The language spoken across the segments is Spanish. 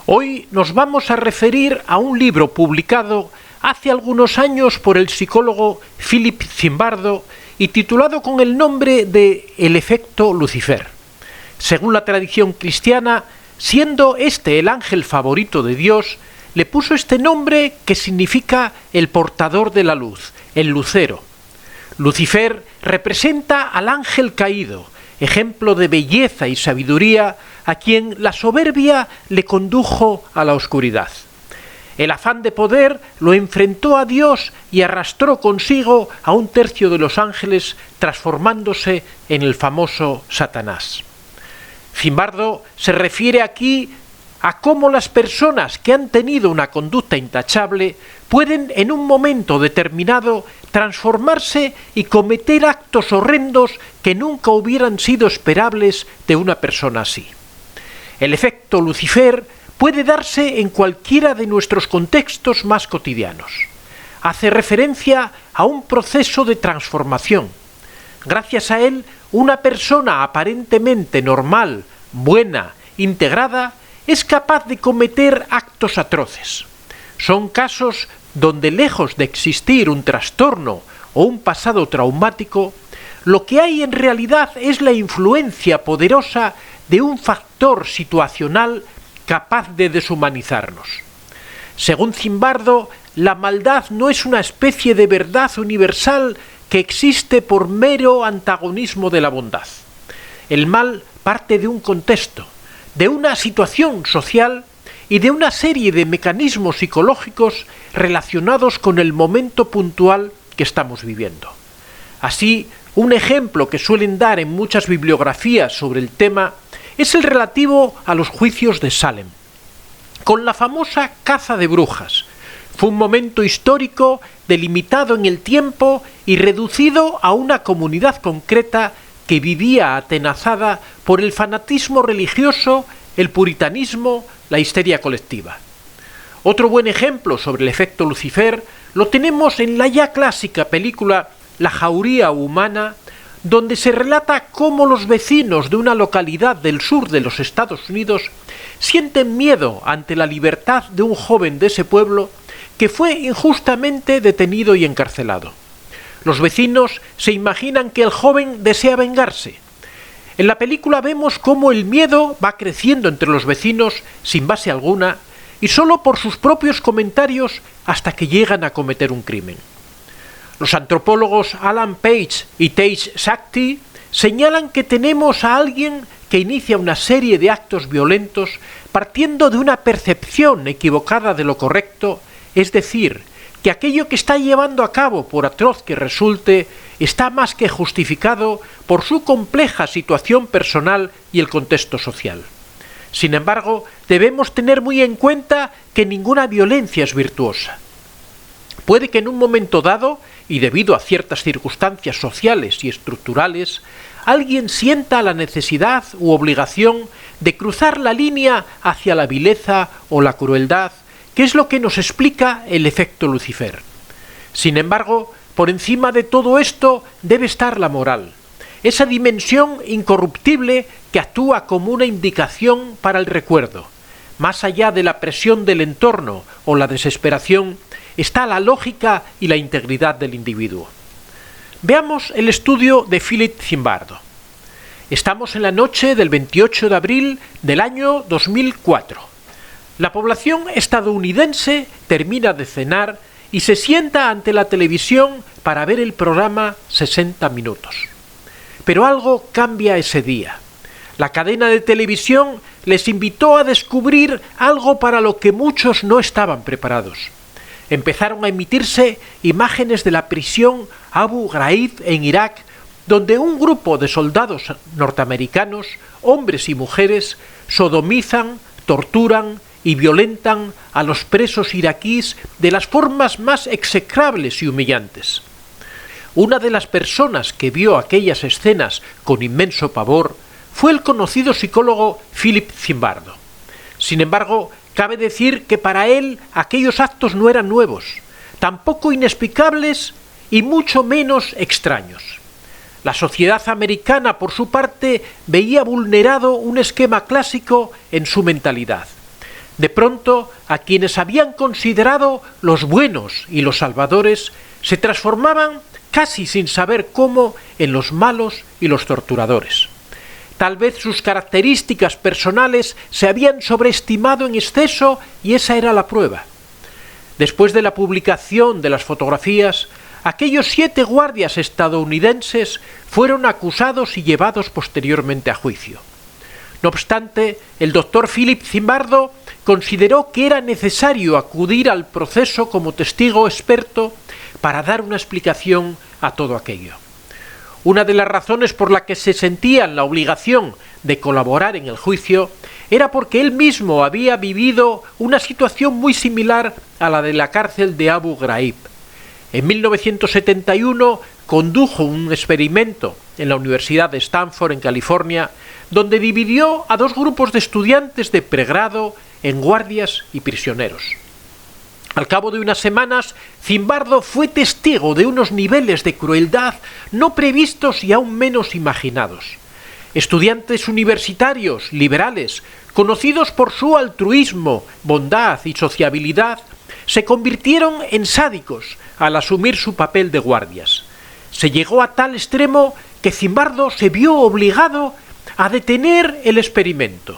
Hoy nos vamos a referir a un libro publicado hace algunos años por el psicólogo Philip Zimbardo y titulado con el nombre de El efecto Lucifer. Según la tradición cristiana, siendo este el ángel favorito de Dios, le puso este nombre que significa el portador de la luz, el lucero. Lucifer representa al ángel caído, ejemplo de belleza y sabiduría, a quien la soberbia le condujo a la oscuridad. El afán de poder lo enfrentó a Dios y arrastró consigo a un tercio de los ángeles, transformándose en el famoso Satanás. Zimbardo se refiere aquí a cómo las personas que han tenido una conducta intachable pueden en un momento determinado transformarse y cometer actos horrendos que nunca hubieran sido esperables de una persona así. El efecto Lucifer puede darse en cualquiera de nuestros contextos más cotidianos. Hace referencia a un proceso de transformación. Gracias a él, una persona aparentemente normal, buena, integrada, es capaz de cometer actos atroces. Son casos donde, lejos de existir un trastorno o un pasado traumático, lo que hay en realidad es la influencia poderosa de un factor situacional capaz de deshumanizarnos. Según Zimbardo, la maldad no es una especie de verdad universal que existe por mero antagonismo de la bondad. El mal parte de un contexto, de una situación social y de una serie de mecanismos psicológicos relacionados con el momento puntual que estamos viviendo. Así, un ejemplo que suelen dar en muchas bibliografías sobre el tema es el relativo a los juicios de Salem. Con la famosa caza de brujas, fue un momento histórico delimitado en el tiempo y reducido a una comunidad concreta que vivía atenazada por el fanatismo religioso, el puritanismo, la histeria colectiva. Otro buen ejemplo sobre el efecto Lucifer lo tenemos en la ya clásica película La jauría humana, donde se relata cómo los vecinos de una localidad del sur de los Estados Unidos sienten miedo ante la libertad de un joven de ese pueblo que fue injustamente detenido y encarcelado. Los vecinos se imaginan que el joven desea vengarse. En la película vemos cómo el miedo va creciendo entre los vecinos sin base alguna y solo por sus propios comentarios hasta que llegan a cometer un crimen. Los antropólogos Alan Page y Tej Shakti señalan que tenemos a alguien que inicia una serie de actos violentos partiendo de una percepción equivocada de lo correcto, es decir, que aquello que está llevando a cabo, por atroz que resulte, está más que justificado por su compleja situación personal y el contexto social. Sin embargo, debemos tener muy en cuenta que ninguna violencia es virtuosa. Puede que en un momento dado, y debido a ciertas circunstancias sociales y estructurales, alguien sienta la necesidad u obligación de cruzar la línea hacia la vileza o la crueldad, que es lo que nos explica el efecto Lucifer. Sin embargo, por encima de todo esto debe estar la moral, esa dimensión incorruptible que actúa como una indicación para el recuerdo. Más allá de la presión del entorno o la desesperación, está la lógica y la integridad del individuo. Veamos el estudio de Philip Zimbardo. Estamos en la noche del 28 de abril del año 2004. La población estadounidense termina de cenar y se sienta ante la televisión para ver el programa 60 minutos. Pero algo cambia ese día. La cadena de televisión les invitó a descubrir algo para lo que muchos no estaban preparados. Empezaron a emitirse imágenes de la prisión Abu Ghraib en Irak, donde un grupo de soldados norteamericanos, hombres y mujeres, sodomizan, torturan y violentan a los presos iraquíes de las formas más execrables y humillantes. Una de las personas que vio aquellas escenas con inmenso pavor fue el conocido psicólogo Philip Zimbardo. Sin embargo, cabe decir que para él aquellos actos no eran nuevos, tampoco inexplicables y mucho menos extraños. La sociedad americana, por su parte, veía vulnerado un esquema clásico en su mentalidad. De pronto, a quienes habían considerado los buenos y los salvadores, se transformaban, casi sin saber cómo, en los malos y los torturadores. Tal vez sus características personales se habían sobreestimado en exceso y esa era la prueba. Después de la publicación de las fotografías, aquellos 7 guardias estadounidenses fueron acusados y llevados posteriormente a juicio. No obstante, el doctor Philip Zimbardo consideró que era necesario acudir al proceso como testigo experto para dar una explicación a todo aquello. Una de las razones por la que se sentía en la obligación de colaborar en el juicio era porque él mismo había vivido una situación muy similar a la de la cárcel de Abu Ghraib. En 1971 condujo un experimento en la Universidad de Stanford, en California, donde dividió a 2 grupos de estudiantes de pregrado en guardias y prisioneros. Al cabo de unas semanas, Zimbardo fue testigo de unos niveles de crueldad no previstos y aún menos imaginados. Estudiantes universitarios, liberales, conocidos por su altruismo, bondad y sociabilidad, se convirtieron en sádicos al asumir su papel de guardias. Se llegó a tal extremo que Zimbardo se vio obligado a detener el experimento.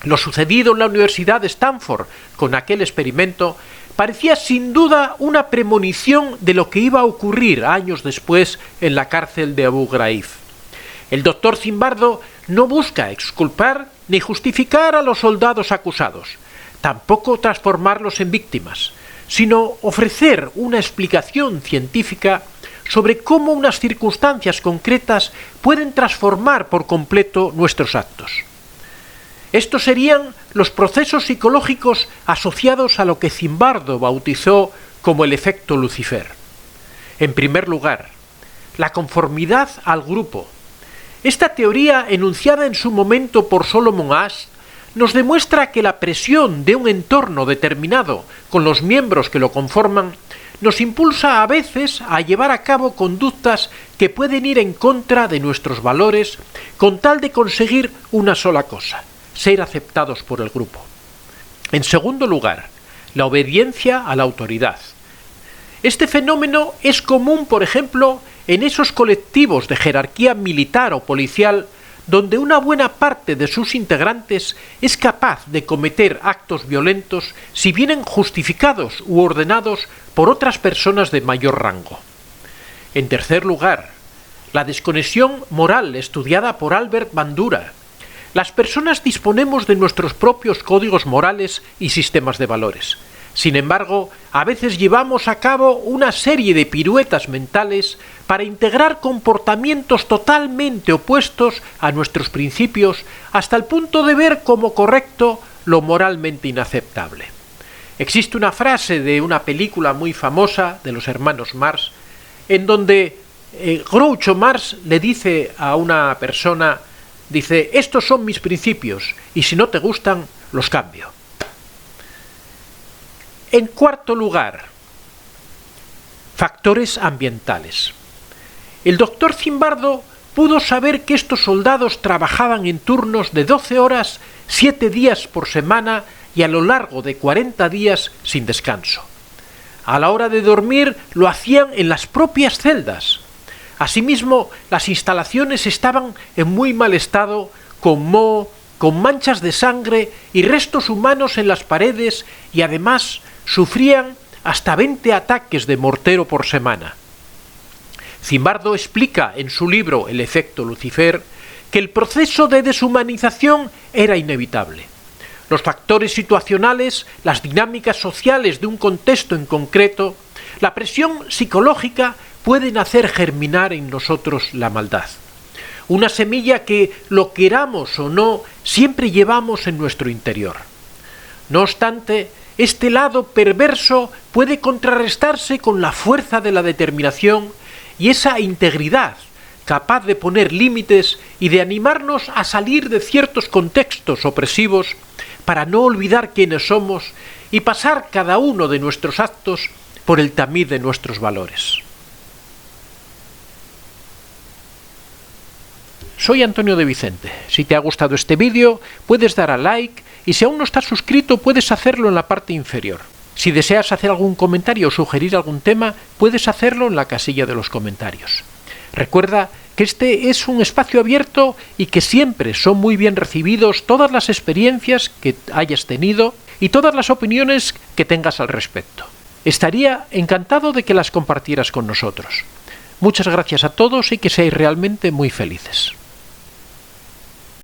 Lo sucedido en la Universidad de Stanford con aquel experimento parecía sin duda una premonición de lo que iba a ocurrir años después en la cárcel de Abu Ghraib. El doctor Zimbardo no busca exculpar ni justificar a los soldados acusados, tampoco transformarlos en víctimas, sino ofrecer una explicación científica sobre cómo unas circunstancias concretas pueden transformar por completo nuestros actos. Estos serían los procesos psicológicos asociados a lo que Zimbardo bautizó como el efecto Lucifer. En primer lugar, la conformidad al grupo. Esta teoría, enunciada en su momento por Solomon Asch, nos demuestra que la presión de un entorno determinado con los miembros que lo conforman nos impulsa a veces a llevar a cabo conductas que pueden ir en contra de nuestros valores con tal de conseguir una sola cosa: ser aceptados por el grupo. En segundo lugar, la obediencia a la autoridad. Este fenómeno es común, por ejemplo, en esos colectivos de jerarquía militar o policial donde una buena parte de sus integrantes es capaz de cometer actos violentos si vienen justificados u ordenados por otras personas de mayor rango. En tercer lugar, la desconexión moral estudiada por Albert Bandura. Las personas disponemos de nuestros propios códigos morales y sistemas de valores. Sin embargo, a veces llevamos a cabo una serie de piruetas mentales para integrar comportamientos totalmente opuestos a nuestros principios hasta el punto de ver como correcto lo moralmente inaceptable. Existe una frase de una película muy famosa de los hermanos Marx en donde Groucho Marx le dice a una persona, dice: estos son mis principios y si no te gustan, los cambio. En cuarto lugar, factores ambientales. El doctor Zimbardo pudo saber que estos soldados trabajaban en turnos de 12 horas, 7 días por semana y a lo largo de 40 días sin descanso. A la hora de dormir lo hacían en las propias celdas. Asimismo, las instalaciones estaban en muy mal estado, con moho, con manchas de sangre y restos humanos en las paredes, y además sufrían hasta 20 ataques de mortero por semana. Zimbardo explica en su libro El efecto Lucifer que el proceso de deshumanización era inevitable. Los factores situacionales, las dinámicas sociales de un contexto en concreto, la presión psicológica pueden hacer germinar en nosotros la maldad. Una semilla que, lo queramos o no, siempre llevamos en nuestro interior. No obstante, este lado perverso puede contrarrestarse con la fuerza de la determinación y esa integridad capaz de poner límites y de animarnos a salir de ciertos contextos opresivos para no olvidar quiénes somos y pasar cada uno de nuestros actos por el tamiz de nuestros valores. Soy Antonio de Vicente. Si te ha gustado este vídeo, puedes dar a like y si aún no estás suscrito puedes hacerlo en la parte inferior. Si deseas hacer algún comentario o sugerir algún tema, puedes hacerlo en la casilla de los comentarios. Recuerda que este es un espacio abierto y que siempre son muy bien recibidos todas las experiencias que hayas tenido y todas las opiniones que tengas al respecto. Estaría encantado de que las compartieras con nosotros. Muchas gracias a todos y que seáis realmente muy felices.